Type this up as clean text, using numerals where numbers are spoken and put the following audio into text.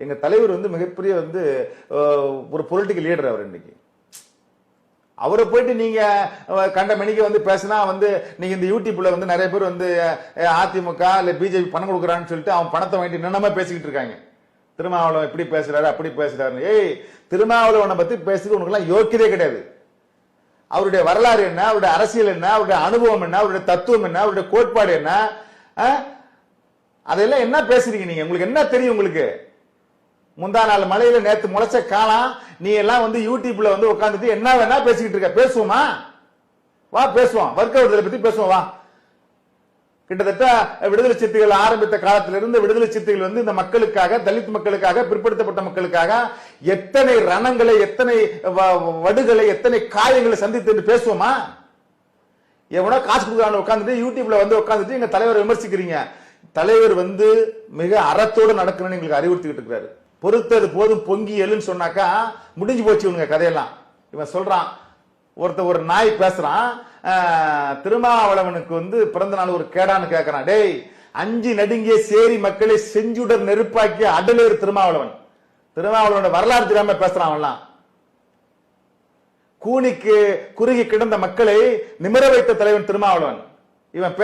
எங்க தலைவர் வந்து மிகப்பெரிய வந்து ஒரு பொலிட்டிக்கல் லீடர் அவர். இன்னைக்கு அவரை போயிட்டு நீங்க கண்ட மணிக்கு வந்து பேசினா வந்து நீங்க இந்த யூடியூப்ல வந்து நிறைய பேர் வந்து அதிமுக இல்ல பிஜேபி பணம் கொடுக்குறான்னு சொல்லிட்டு அவன் பணத்தை வாங்கிட்டு என்னமா பேசிக்கிட்டு இருக்காங்க. திருமாவளவன் இப்படி பேசுறாரு அப்படி பேசுறாரு. ஏய், திருமாவளவனை பத்தி பேசுறது உனக்கு எல்லாம் யோக்கியதே கிடையாது. அவருடைய வரலாறு என்ன, அவருடைய அரசியல் என்ன, அவருடைய அனுபவம் என்ன, அவருடைய தத்துவம் என்ன, அவருடைய கோட்பாடு என்ன, அதெல்லாம் என்ன பேசுறீங்க நீங்க? உங்களுக்கு என்ன தெரியும்? உங்களுக்கு முந்தா நாள் மலையில நேத்து முளைச்ச காலம் நீ எல்லாம் வந்து யூடியூப்ல வந்து உட்காந்துட்டு என்ன வேணா பேசிக்கிட்டு இருக்க. பேசுவோமா? வா பேசுவோம். வர்க்க விடுதலை பத்தி பேசுவோம் வா. கிட்டத்தட்ட விடுதலை சிறுத்தைகள் ஆரம்பித்த காலத்திலிருந்து விடுதலை சிறுத்தைகள் வந்து இந்த மக்களுக்காக, தலித் மக்களுக்காக, பிற்படுத்தப்பட்ட மக்களுக்காக எத்தனை ரணங்களை, எத்தனை வடுகளை, எத்தனை காயங்களை சந்தித்து பேசுவோமா? எவனோ காசு கொடுக்குறான்னு உட்காந்துட்டு யூடியூப்ல வந்து உட்காந்துட்டு எங்க தலைவரை விமர்சிக்கிறீங்க. தலைவர் வந்து மிக அறத்தோடு நடக்கணும்னு எங்களுக்கு அறிவுறுத்திக்கிட்டு இருக்கிறாரு. பொறுத்தது போதும் பொங்கி எழுன்னு சொன்னாக்கா முடிஞ்சு போச்சு இவனுங்க கதையெல்லாம். இவன் சொல்றான், ஒரு நாய் பேசுறான், திருமாவளவனுக்கு வந்து பிறந்த நாள் ஒரு கேடான்னு கேட்கறான். டேய், 5 நடுங்கிய சேரி மக்களை செஞ்சுடர் நெருப்பாக்கிய அடலேர் திருமாவளவன். திருமாவளவனோட வரலாறு தெரியாம பேசுறான். அவன்லாம் கூனிக்கு குறுகி கிடந்த மக்களை நிமிர வைத்த தலைவன் திருமாவளவன். இவன்